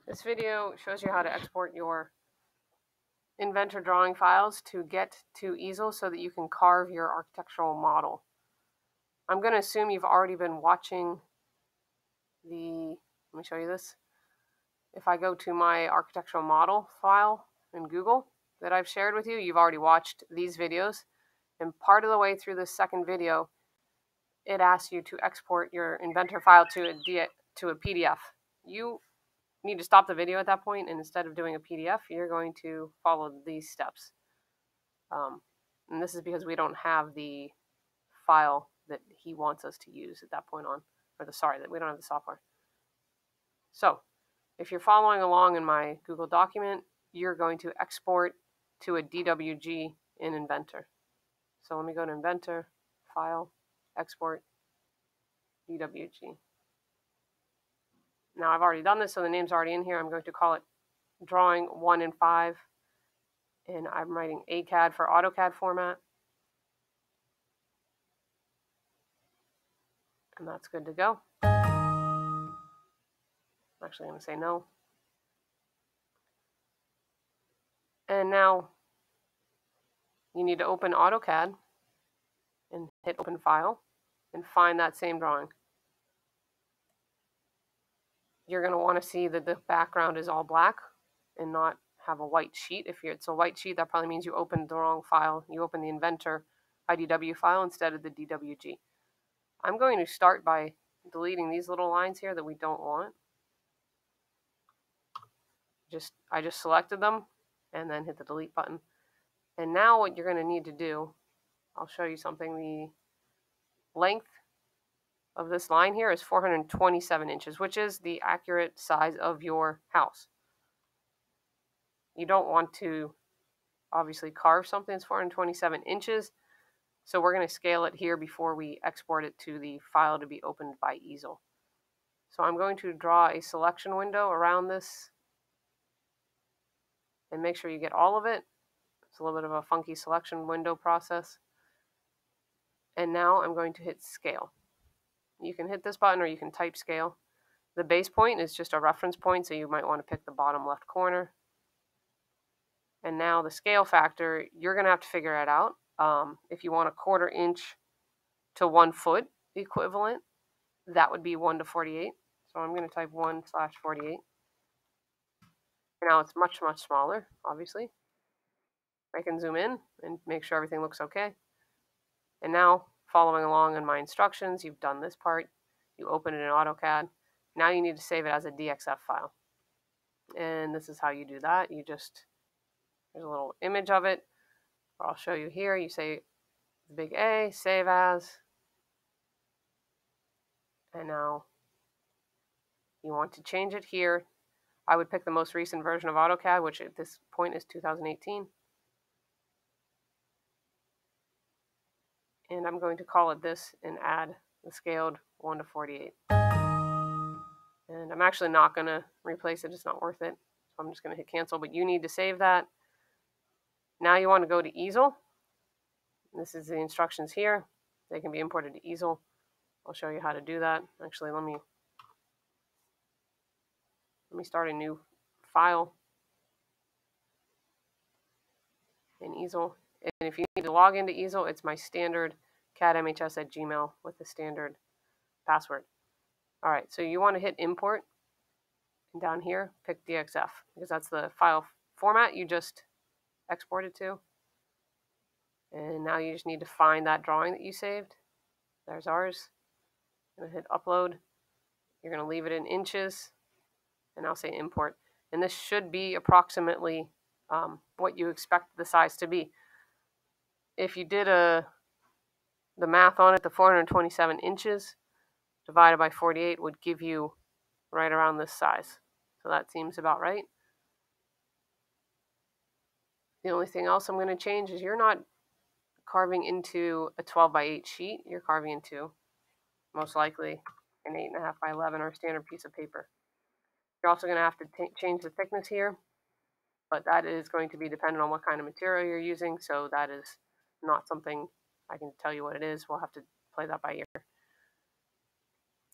This video shows you how to export your Inventor drawing files to get to Easel so that you can carve your architectural model. I'm going to assume you've already been watching let me show you this. If I go to my architectural model file in Google that I've shared with you, you've already watched these videos. And part of the way through this second video, it asks you to export your Inventor file to a PDF. You need to stop the video at that point, and instead of doing a PDF, you're going to follow these steps. And this is because we don't have the file that he wants us to use at that point on, that we don't have the software. So if you're following along in my Google document, you're going to export to a DWG in Inventor. So let me go to Inventor, File, Export, DWG. Now I've already done this, so the name's already in here. I'm going to call it Drawing 1 and 5, and I'm writing ACAD for AutoCAD format. And that's good to go. I'm actually going to say no. And now you need to open AutoCAD and hit Open File and find that same drawing. You're going to want to see that the background is all black and not have a white sheet. If it's a white sheet, that probably means you opened the wrong file. You opened the Inventor IDW file instead of the DWG. I'm going to start by deleting these little lines here that we don't want. I just selected them and then hit the delete button. And now what you're going to need to do, I'll show you something. The length of this line here is 427 inches, which is the accurate size of your house. You don't want to obviously carve something that's 427 inches, so we're going to scale it here before we export it to the file to be opened by Easel. So I'm going to draw a selection window around this and make sure you get all of it. It's a little bit of a funky selection window process. And now I'm going to hit scale. You can hit this button or you can type scale. The base point is just a reference point, so you might want to pick the bottom left corner. And now the scale factor, you're going to have to figure it out. If you want a 1/4 inch to 1 foot equivalent, that would be 1 to 48. So I'm going to type 1/48. Now it's much, much smaller, obviously. I can zoom in and make sure everything looks okay. And now, following along in my instructions, you've done this part. You open it in AutoCAD. Now you need to save it as a DXF file. And this is how you do that. There's a little image of it. I'll show you here. You say the big A, save as. And now you want to change it here. I would pick the most recent version of AutoCAD, which at this point is 2018. And I'm going to call it this and add the scaled 1 to 48. And I'm actually not going to replace it. It's not worth it. So I'm just going to hit cancel. But you need to save that. Now you want to go to Easel. This is the instructions here. They can be imported to Easel. I'll show you how to do that. Actually, let me start a new file in Easel. And if you need to log into Easel, it's my standard cadmhs@gmail with the standard password. All right, so you want to hit import. And down here, pick DXF, because that's the file format you just exported to. And now you just need to find that drawing that you saved. There's ours. I'm going to hit upload. You're going to leave it in inches, and I'll say import. And this should be approximately what you expect the size to be. If you did the math on it, the 427 inches divided by 48 would give you right around this size. So that seems about right. The only thing else I'm going to change is you're not carving into a 12 by 8 sheet. You're carving into, most likely, an 8.5 by 11 or a standard piece of paper. You're also going to have to change the thickness here, but that is going to be dependent on what kind of material you're using, so that is not something I can tell you what it is. We'll have to play that by ear.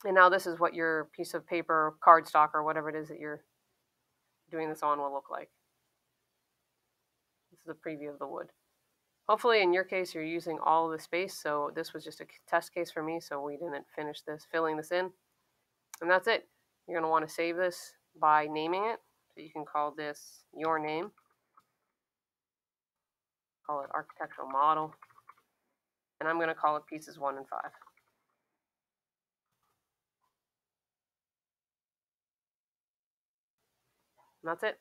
And now this is what your piece of paper, cardstock, or whatever it is that you're doing this on will look like. This is a preview of the wood. Hopefully in your case you're using all of the space, so this was just a test case for me, so we didn't finish this, filling this in. And that's it. You're going to want to save this by naming it. So you can call this your name. Call it architectural model. And I'm going to call it pieces 1 and 5. And that's it.